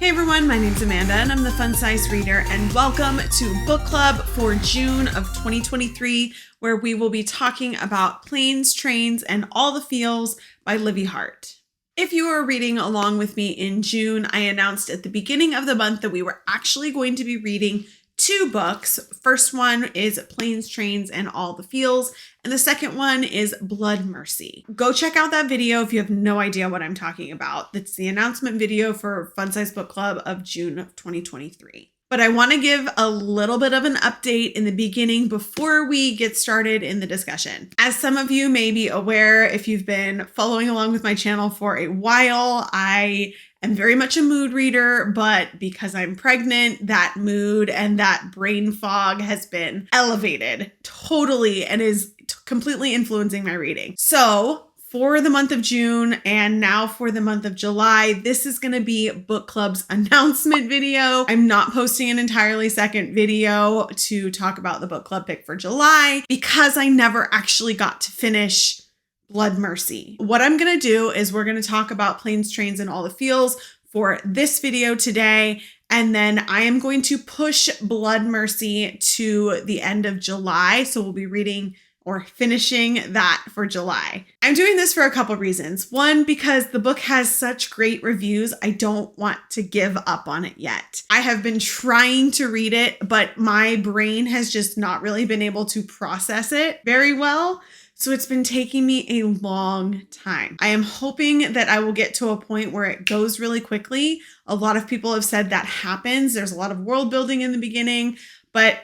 Hey everyone, my name's Amanda and I'm the Fun Size Reader, and welcome to Book Club for June of 2023, where we will be talking about Planes, Trains, and All the Feels by Livy Hart. If you are reading along with me in June, I announced at the beginning of the month that we were actually going to be reading two books. First one is Planes, Trains, and All the Feels, and the second one is Blood Mercy. Go check out that video if you have no idea what I'm talking about. That's the announcement video for Fun Size Book Club of June of 2023. But I want to give a little bit of an update in the beginning before we get started in the discussion. As some of you may be aware, if you've been following along with my channel for a while, I am very much a mood reader, but because I'm pregnant, that mood and that brain fog has been elevated totally and is completely influencing my reading. So for the month of June and now for the month of July, this is going to be Book Club's announcement video. I'm not posting an entirely second video to talk about the book club pick for July because I never actually got to finish Blood Mercy. What I'm going to do is we're going to talk about Planes, Trains, and All the Feels for this video today. And then I am going to push Blood Mercy to the end of July. So we'll be reading or finishing that for July. I'm doing this for a couple reasons. One, because the book has such great reviews, I don't want to give up on it yet. I have been trying to read it, but my brain has just not really been able to process it very well. So it's been taking me a long time. I am hoping that I will get to a point where it goes really quickly. A lot of people have said that happens. There's a lot of world building in the beginning, but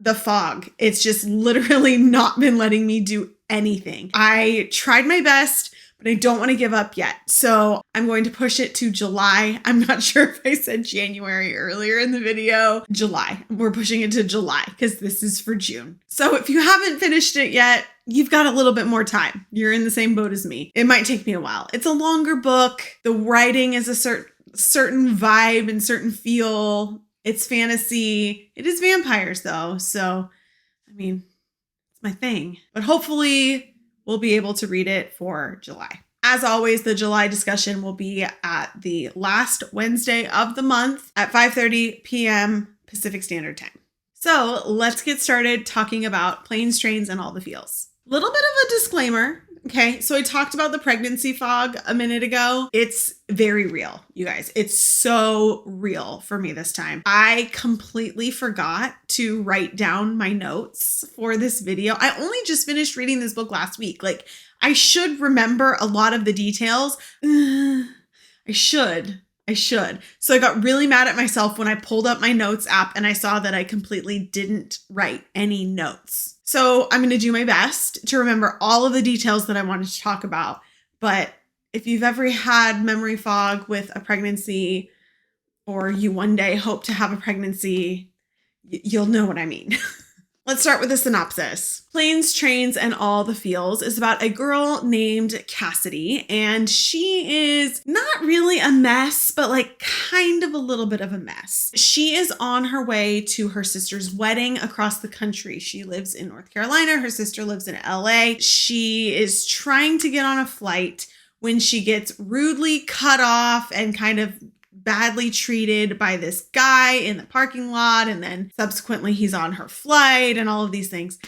the fog, it's just literally not been letting me do anything. I tried my best, but I don't want to give up yet. So I'm going to push it to July. I'm not sure if I said January earlier in the video. July. We're pushing it to July because this is for June. So if you haven't finished it yet, you've got a little bit more time. You're in the same boat as me. It might take me a while. It's a longer book. The writing is a certain vibe and certain feel. It's fantasy. It is vampires though. So, I mean, it's my thing. But hopefully we'll be able to read it for July. As always, the July discussion will be at the last Wednesday of the month at 5:30 p.m. Pacific Standard Time. So let's get started talking about Planes, Trains, and All the Feels. Little bit of a disclaimer. Okay, so I talked about the pregnancy fog a minute ago. It's very real, you guys. It's so real for me this time. I completely forgot to write down my notes for this video. I only just finished reading this book last week. Like, I should remember a lot of the details. I should. So I got really mad at myself when I pulled up my notes app and I saw that I completely didn't write any notes. So I'm going to do my best to remember all of the details that I wanted to talk about. But if you've ever had memory fog with a pregnancy, or you one day hope to have a pregnancy, you'll know what I mean. Let's start with the synopsis. Planes, Trains, and All the Feels is about a girl named Cassidy, and she is not really a mess, but like kind of a little bit of a mess. She is on her way to her sister's wedding across the country. She lives in North Carolina. Her sister lives in LA. She is trying to get on a flight when she gets rudely cut off and kind of badly treated by this guy in the parking lot, and then subsequently he's on her flight and all of these things,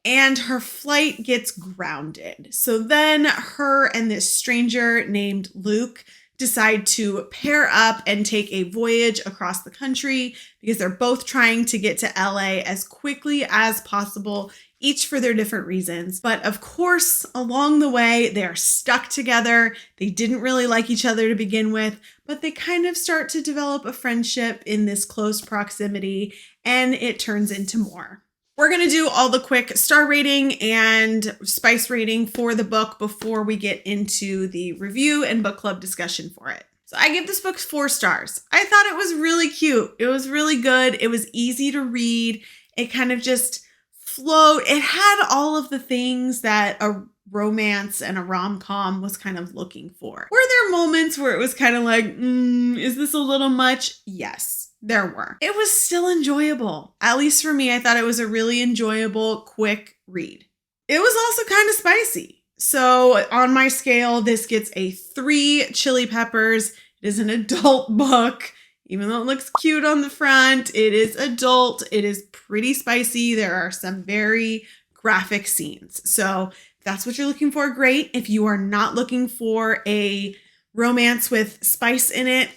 and her flight gets grounded. So then her and this stranger named Luke decide to pair up and take a voyage across the country because they're both trying to get to LA as quickly as possible, each for their different reasons. But of course, along the way, they are stuck together. They didn't really like each other to begin with, but they kind of start to develop a friendship in this close proximity, and it turns into more. We're going to do all the quick star rating and spice rating for the book before we get into the review and book club discussion for it. So I give this book 4 stars. I thought it was really cute. It was really good. It was easy to read. It kind of just flowed. It had all of the things that a romance and a rom-com was kind of looking for. Were there moments where it was kind of like, is this a little much? Yes. There were. It was still enjoyable. At least for me, I thought it was a really enjoyable, quick read. It was also kind of spicy. So on my scale, this gets a 3 chili peppers. It is an adult book. Even though it looks cute on the front, it is adult. It is pretty spicy. There are some very graphic scenes. So if that's what you're looking for, great. If you are not looking for a romance with spice in it,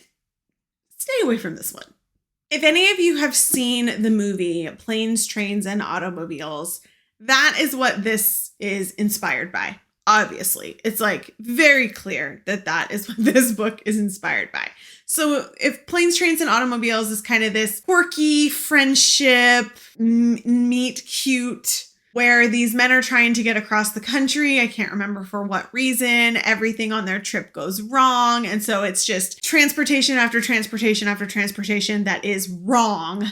stay away from this one. If any of you have seen the movie Planes, Trains, and Automobiles, that is what this is inspired by. Obviously, it's like very clear that that is what this book is inspired by. So if Planes, Trains, and Automobiles is kind of this quirky friendship, meet cute, where these men are trying to get across the country. I can't remember for what reason. Everything on their trip goes wrong. And so it's just transportation after transportation after transportation that is wrong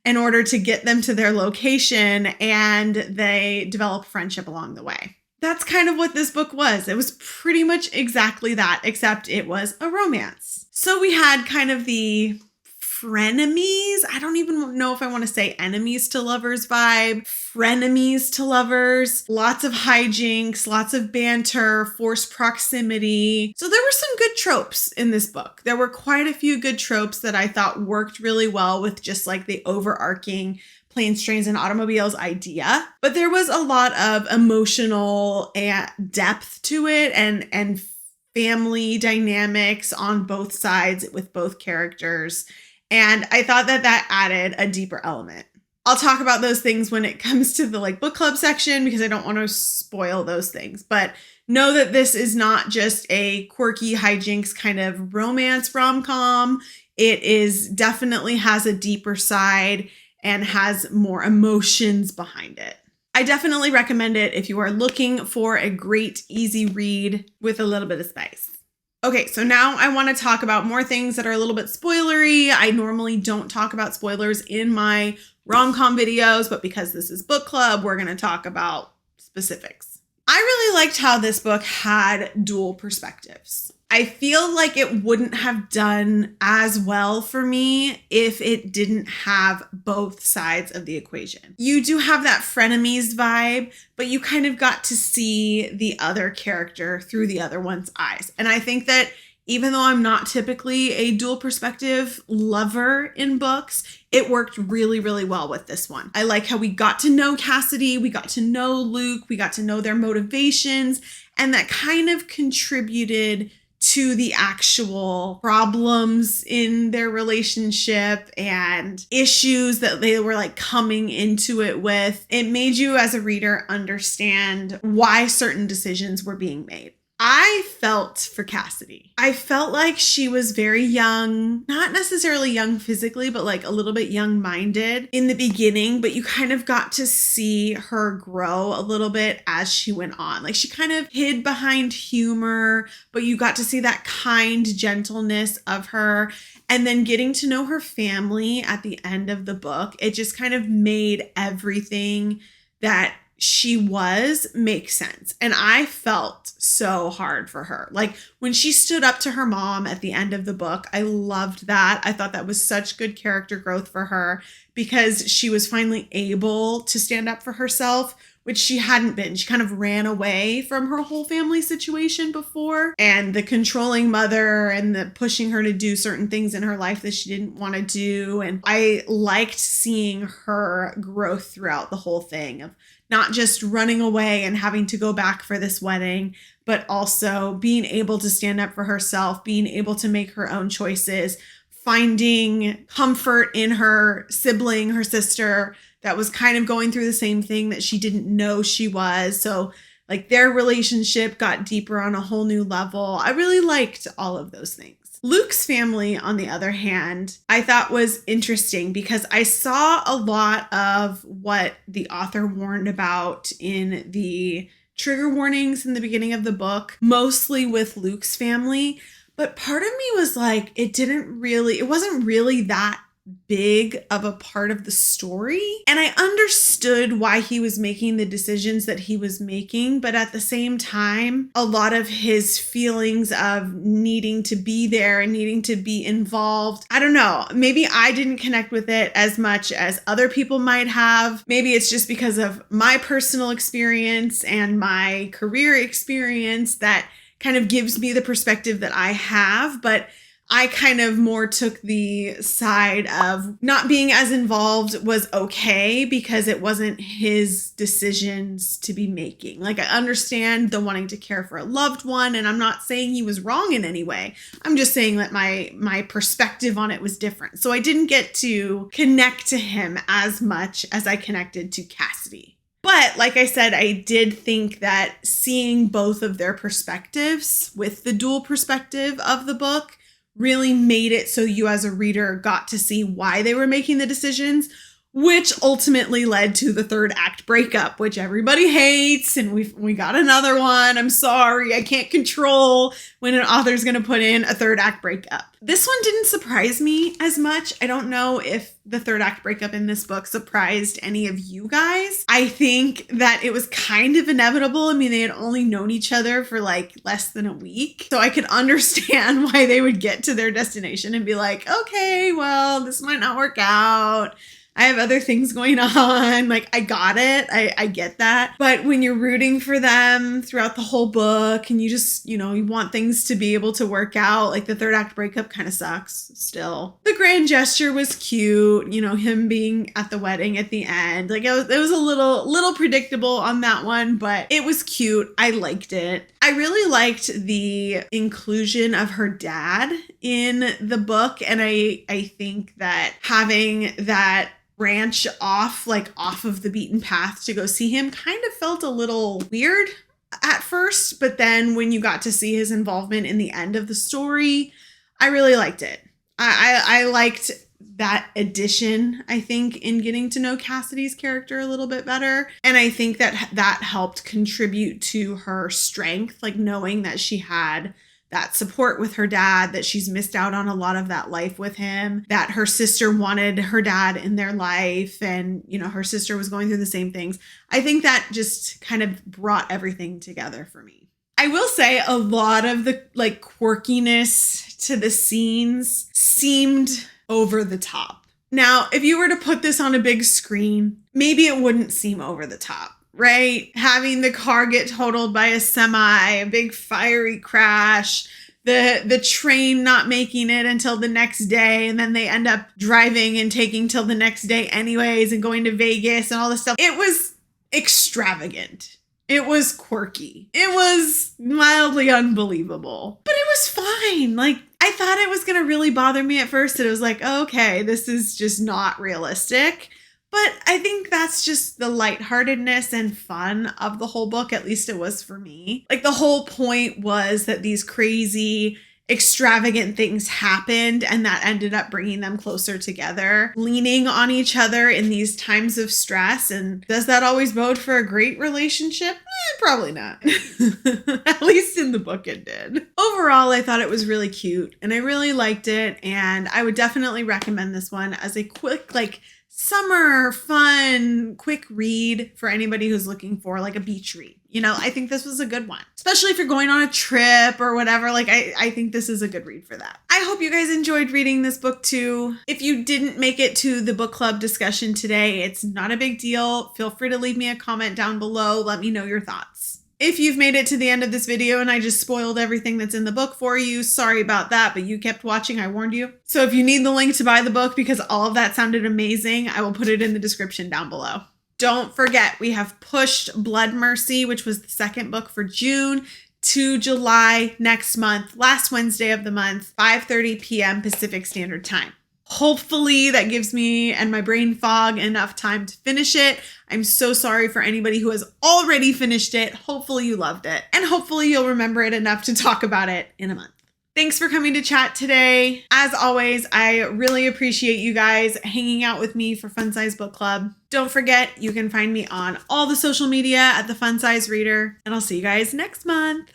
in order to get them to their location. And they develop friendship along the way. That's kind of what this book was. It was pretty much exactly that, except it was a romance. So we had kind of the frenemies. I don't even know if I want to say enemies to lovers vibe. Frenemies to lovers. Lots of hijinks, lots of banter, forced proximity. So there were some good tropes in this book. There were quite a few good tropes that I thought worked really well with just like the overarching Planes, Trains, and Automobiles idea. But there was a lot of emotional depth to it and family dynamics on both sides with both characters. And I thought that that added a deeper element. I'll talk about those things when it comes to the like book club section because I don't want to spoil those things. But know that this is not just a quirky hijinks kind of romance rom-com. It is definitely has a deeper side and has more emotions behind it. I definitely recommend it if you are looking for a great, easy read with a little bit of spice. Okay, so now I want to talk about more things that are a little bit spoilery. I normally don't talk about spoilers in my rom-com videos, but because this is book club, we're going to talk about specifics. I really liked how this book had dual perspectives. I feel like it wouldn't have done as well for me if it didn't have both sides of the equation. You do have that frenemies vibe, but you kind of got to see the other character through the other one's eyes. And I think that even though I'm not typically a dual perspective lover in books, it worked really, really well with this one. I like how we got to know Cassidy, we got to know Luke, we got to know their motivations, and that kind of contributed to the actual problems in their relationship and issues that they were like coming into it with. It made you as a reader understand why certain decisions were being made. I felt for Cassidy. I felt like she was very young, not necessarily young physically, but like a little bit young-minded in the beginning, but you kind of got to see her grow a little bit as she went on. Like she kind of hid behind humor, but you got to see that kind gentleness of her. And then getting to know her family at the end of the book, it just kind of made everything that she was make sense. And I felt so hard for her. Like when she stood up to her mom at the end of the book, I loved that. I thought that was such good character growth for her because she was finally able to stand up for herself, which she hadn't been. She kind of ran away from her whole family situation before, and the controlling mother and the pushing her to do certain things in her life that she didn't want to do. And I liked seeing her growth throughout the whole thing of not just running away and having to go back for this wedding, but also being able to stand up for herself, being able to make her own choices, finding comfort in her sibling, her sister, that was kind of going through the same thing that she didn't know she was. So like their relationship got deeper on a whole new level. I really liked all of those things. Luke's family, on the other hand, I thought was interesting because I saw a lot of what the author warned about in the trigger warnings in the beginning of the book, mostly with Luke's family. But part of me was like, it wasn't really that big of a part of the story. And I understood why he was making the decisions that he was making. But at the same time, a lot of his feelings of needing to be there and needing to be involved, I don't know, maybe I didn't connect with it as much as other people might have. Maybe it's just because of my personal experience and my career experience that kind of gives me the perspective that I have. But I kind of more took the side of not being as involved was okay because it wasn't his decisions to be making. Like, I understand the wanting to care for a loved one, and I'm not saying he was wrong in any way. I'm just saying that my perspective on it was different. So I didn't get to connect to him as much as I connected to Cassidy. But like I said, I did think that seeing both of their perspectives with the dual perspective of the book really made it so you as a reader got to see why they were making the decisions, which ultimately led to the third act breakup, which everybody hates. And we got another one. I'm sorry. I can't control when an author's going to put in a third act breakup. This one didn't surprise me as much. I don't know if the third act breakup in this book surprised any of you guys. I think that it was kind of inevitable. I mean, they had only known each other for like less than a week. So I could understand why they would get to their destination and be like, okay, well, this might not work out. I have other things going on. Like, I got it. I get that. But when you're rooting for them throughout the whole book and you just, you want things to be able to work out, like the third act breakup kind of sucks still. The grand gesture was cute, him being at the wedding at the end. Like, it was a little predictable on that one, but it was cute. I liked it. I really liked the inclusion of her dad in the book. And I think that having that branch off of the beaten path to go see him kind of felt a little weird at first, but then when you got to see his involvement in the end of the story, I really liked it. I liked that addition, I think, in getting to know Cassidy's character a little bit better. And I think that helped contribute to her strength, like knowing that she had that support with her dad, that she's missed out on a lot of that life with him, that her sister wanted her dad in their life, and, her sister was going through the same things. I think that just kind of brought everything together for me. I will say a lot of the quirkiness to the scenes seemed over the top. Now, if you were to put this on a big screen, maybe it wouldn't seem over the top. Right? Having the car get totaled by a semi, a big fiery crash, the train not making it until the next day, and then they end up driving and taking till the next day anyways and going to Vegas and all this stuff. It was extravagant. It was quirky. It was mildly unbelievable. But it was fine. I thought it was going to really bother me at first. It was like, okay, this is just not realistic. But I think that's just the lightheartedness and fun of the whole book. At least it was for me. The whole point was that these crazy, extravagant things happened, and that ended up bringing them closer together, leaning on each other in these times of stress. And does that always bode for a great relationship? Probably not. At least in the book it did. Overall, I thought it was really cute and I really liked it. And I would definitely recommend this one as a quick, summer fun, quick read for anybody who's looking for a beach read. I think this was a good one, especially if you're going on a trip or whatever. I think this is a good read for that. I hope you guys enjoyed reading this book too. If you didn't make it to the book club discussion today, it's not a big deal. Feel free to leave me a comment down below. Let me know your thoughts. If you've made it to the end of this video and I just spoiled everything that's in the book for you, sorry about that, but you kept watching, I warned you. So if you need the link to buy the book because all of that sounded amazing, I will put it in the description down below. Don't forget, we have pushed Blood Mercy, which was the second book for June, to July next month, last Wednesday of the month, 5:30 p.m. Pacific Standard Time. Hopefully that gives me and my brain fog enough time to finish it. I'm so sorry for anybody who has already finished it. Hopefully you loved it. And hopefully you'll remember it enough to talk about it in a month. Thanks for coming to chat today. As always, I really appreciate you guys hanging out with me for Fun Size Book Club. Don't forget, you can find me on all the social media at The Fun Size Reader, and I'll see you guys next month.